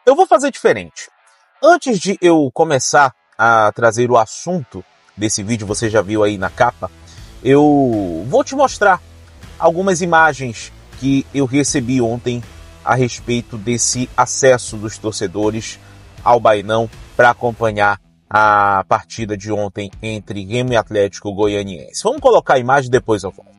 Eu vou fazer diferente. Antes de eu começar a trazer o assunto desse vídeo, você já viu aí na capa, eu vou te mostrar algumas imagens que eu recebi ontem a respeito desse acesso dos torcedores ao Bainão para acompanhar a partida de ontem entre Remo e Atlético Goianiense. Vamos colocar a imagem e depois eu volto.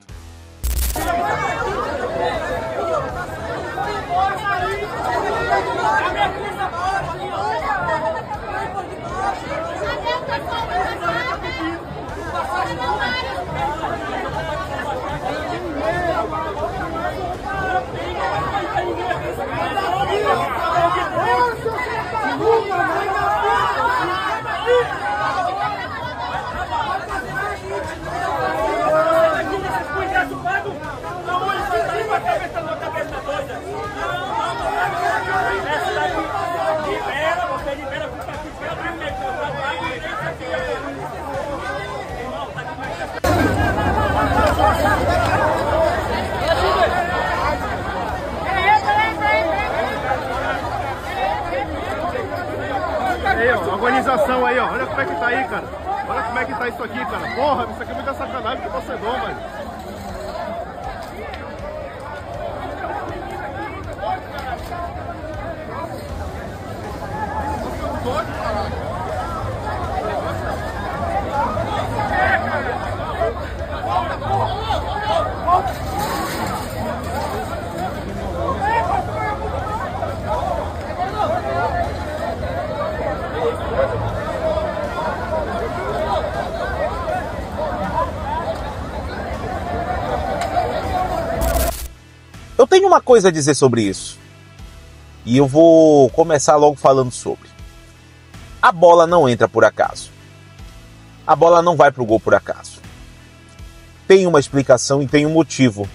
Aí, ó, organização aí, ó. Olha como é que tá aí, cara. Olha como é que tá isso aqui, cara. Porra, isso aqui é muita sacanagem pro torcedor, velho. Eu tenho uma coisa a dizer sobre isso. E eu vou começar logo falando sobre. A bola não entra por acaso. A bola não vai pro gol por acaso. Tem uma explicação e tem um motivo.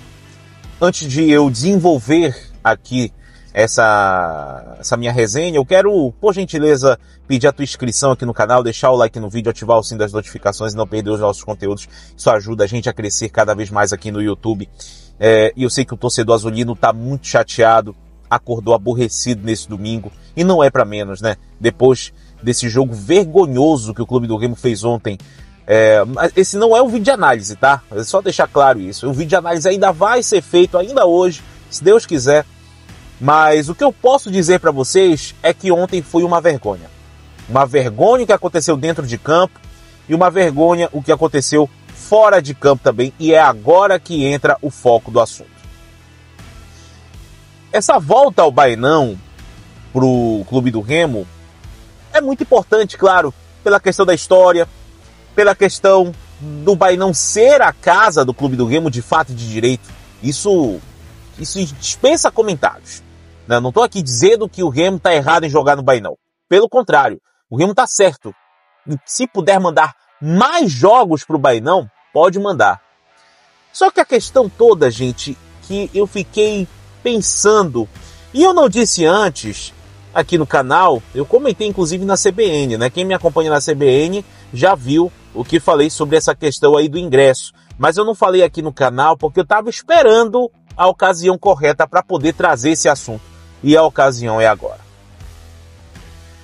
Antes de eu desenvolver aqui essa minha resenha, eu quero, por gentileza, pedir a tua inscrição aqui no canal, deixar o like no vídeo, ativar o sino das notificações e não perder os nossos conteúdos. Isso ajuda a gente a crescer cada vez mais aqui no YouTube. E eu sei que o torcedor azulino tá muito chateado, acordou aborrecido nesse domingo, e não é para menos, né? Depois desse jogo vergonhoso que o Clube do Remo fez ontem. Esse não é um vídeo de análise, tá? É só deixar claro isso. O vídeo de análise ainda vai ser feito, ainda hoje, se Deus quiser. Mas o que eu posso dizer para vocês é que ontem foi uma vergonha. Uma vergonha o que aconteceu dentro de campo e uma vergonha o que aconteceu fora de campo também. E é agora que entra o foco do assunto. Essa volta ao Bainão pro Clube do Remo é muito importante, claro, pela questão da história, pela questão do Bainão ser a casa do Clube do Remo de fato e de direito. Isso dispensa comentários. Não estou aqui dizendo que o Remo está errado em jogar no Bainão. Pelo contrário, o Remo está certo. Se puder mandar mais jogos para o Bainão, pode mandar. Só que a questão toda, gente, que eu fiquei pensando, e eu não disse antes aqui no canal, eu comentei inclusive na CBN, né? Quem me acompanha na CBN já viu o que falei sobre essa questão aí do ingresso. Mas eu não falei aqui no canal porque eu estava esperando a ocasião correta para poder trazer esse assunto. E a ocasião é agora.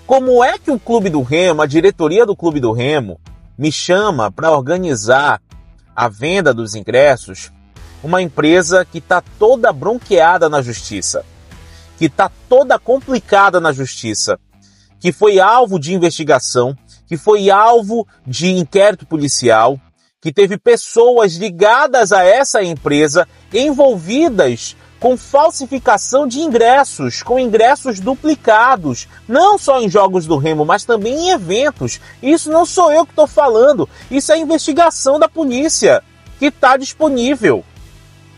Como é que o Clube do Remo, a diretoria do Clube do Remo, me chama para organizar a venda dos ingressos, uma empresa que está toda bronqueada na justiça, que está toda complicada na justiça, que foi alvo de investigação, que foi alvo de inquérito policial, que teve pessoas ligadas a essa empresa envolvidas com falsificação de ingressos, com ingressos duplicados, não só em jogos do Remo, mas também em eventos. Isso não sou eu que estou falando, isso é investigação da polícia, que está disponível.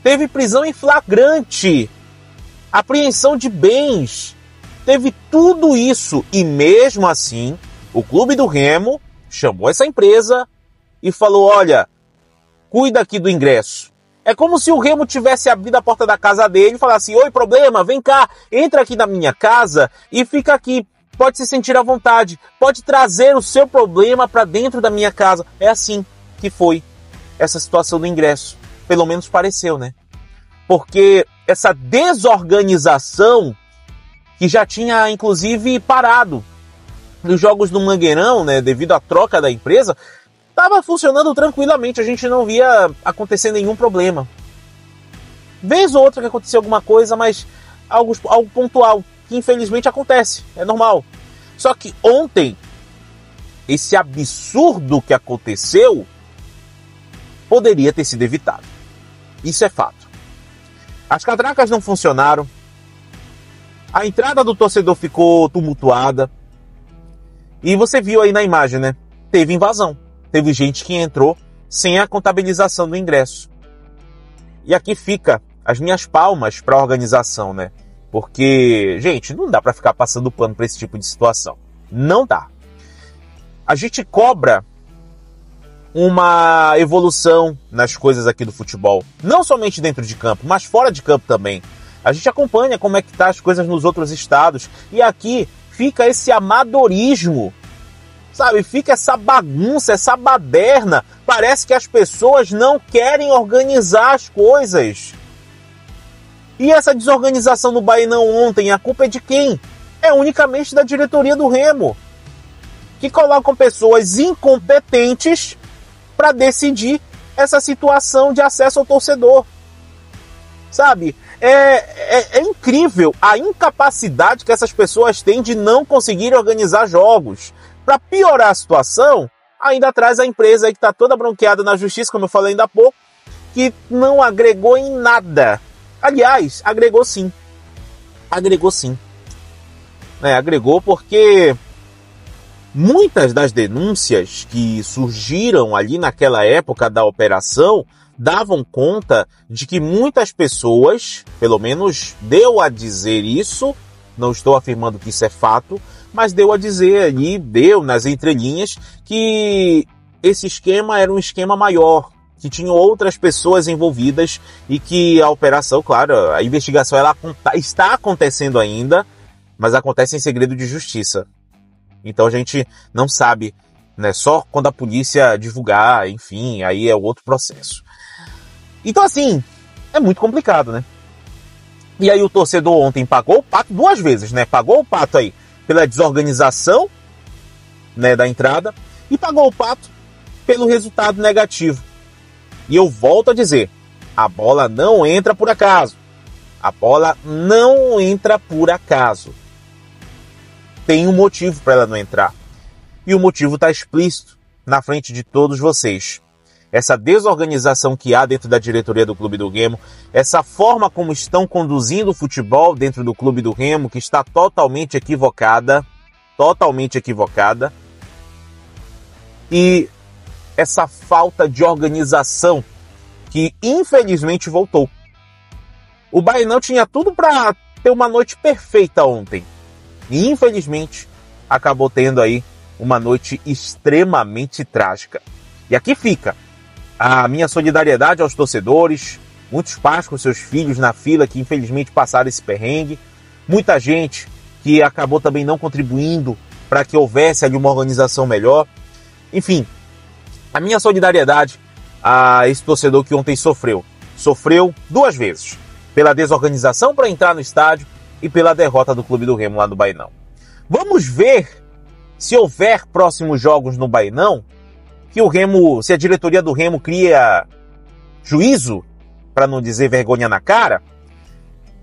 Teve prisão em flagrante, apreensão de bens, teve tudo isso, e mesmo assim, o Clube do Remo chamou essa empresa e falou, olha, cuida aqui do ingresso. É como se o Remo tivesse abrido a porta da casa dele e falasse, oi, problema, vem cá, entra aqui na minha casa e fica aqui, pode se sentir à vontade, pode trazer o seu problema para dentro da minha casa. É assim que foi essa situação do ingresso, pelo menos pareceu, né? Porque essa desorganização que já tinha inclusive parado. Nos jogos do Mangueirão, né, devido à troca da empresa, estava funcionando tranquilamente, a gente não via acontecer nenhum problema. Vez ou outra que acontecia alguma coisa, mas algo pontual, que infelizmente acontece, é normal. Só que ontem, esse absurdo que aconteceu poderia ter sido evitado. Isso é fato. As catracas não funcionaram, a entrada do torcedor ficou tumultuada, e você viu aí na imagem, né? Teve invasão. Teve gente que entrou sem a contabilização do ingresso. E aqui fica as minhas palmas para a organização, né? Porque, gente, não dá para ficar passando pano para esse tipo de situação. Não dá. A gente cobra uma evolução nas coisas aqui do futebol. Não somente dentro de campo, mas fora de campo também. A gente acompanha como é que tá as coisas nos outros estados. E aqui fica esse amadorismo, sabe? Fica essa bagunça, essa baderna. Parece que as pessoas não querem organizar as coisas. E essa desorganização no Bainão ontem, a culpa é de quem? É unicamente da diretoria do Remo, que colocam pessoas incompetentes para decidir essa situação de acesso ao torcedor. Sabe? É incrível a incapacidade que essas pessoas têm de não conseguir organizar jogos. Para piorar a situação, ainda traz a empresa aí que está toda bronqueada na justiça, como eu falei ainda há pouco, que não agregou em nada. Aliás, agregou sim. Agregou sim. Agregou porque muitas das denúncias que surgiram ali naquela época da operação davam conta de que muitas pessoas, pelo menos deu a dizer isso, não estou afirmando que isso é fato, mas deu a dizer ali, deu nas entrelinhas, que esse esquema era um esquema maior, que tinham outras pessoas envolvidas e que a operação, claro, a investigação ela está acontecendo ainda, mas acontece em segredo de justiça. Então a gente não sabe, né? Só quando a polícia divulgar, enfim, aí é outro processo. Então assim, é muito complicado, né? E aí o torcedor ontem pagou o pato 2 vezes, né? Pagou o pato aí pela desorganização, né, da entrada e pagou o pato pelo resultado negativo. E eu volto a dizer, a bola não entra por acaso. A bola não entra por acaso. Tem um motivo para ela não entrar. E o motivo está explícito na frente de todos vocês. Essa desorganização que há dentro da diretoria do Clube do Remo, essa forma como estão conduzindo o futebol dentro do Clube do Remo, que está totalmente equivocada, e essa falta de organização que infelizmente voltou. O Bainão tinha tudo para ter uma noite perfeita ontem, e infelizmente acabou tendo aí uma noite extremamente trágica. E aqui fica a minha solidariedade aos torcedores, muitos pais com seus filhos na fila que infelizmente passaram esse perrengue, muita gente que acabou também não contribuindo para que houvesse ali uma organização melhor. Enfim, a minha solidariedade a esse torcedor que ontem sofreu 2 vezes, pela desorganização para entrar no estádio e pela derrota do Clube do Remo lá no Bainão. Vamos ver se houver próximos jogos no Bainão, que o Remo, se a diretoria do Remo cria juízo, para não dizer vergonha na cara,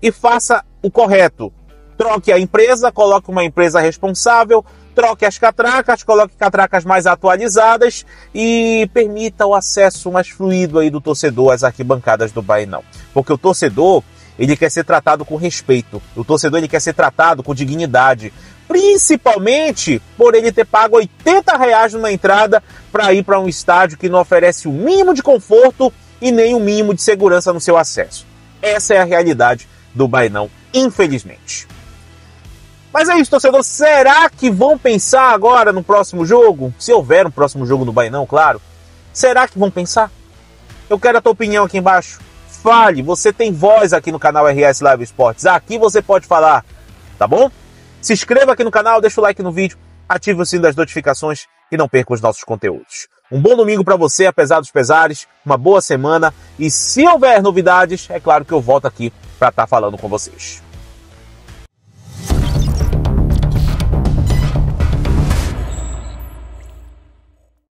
e faça o correto. Troque a empresa, coloque uma empresa responsável, troque as catracas, coloque catracas mais atualizadas e permita o acesso mais fluido aí do torcedor às arquibancadas do Bainão. Porque o torcedor, ele quer ser tratado com respeito. O torcedor, ele quer ser tratado com dignidade. Principalmente por ele ter pago R$80 numa entrada para ir para um estádio que não oferece o mínimo de conforto e nem o mínimo de segurança no seu acesso. Essa é a realidade do Bainão, infelizmente. Mas é isso, torcedor. Será que vão pensar agora no próximo jogo? Se houver um próximo jogo no Bainão, claro. Será que vão pensar? Eu quero a tua opinião aqui embaixo. Fale, você tem voz aqui no canal RS Live Esportes. Aqui você pode falar, tá bom? Se inscreva aqui no canal, deixa o like no vídeo, ative o sino das notificações e não perca os nossos conteúdos. Um bom domingo para você, apesar dos pesares, uma boa semana e se houver novidades, é claro que eu volto aqui para estar falando com vocês.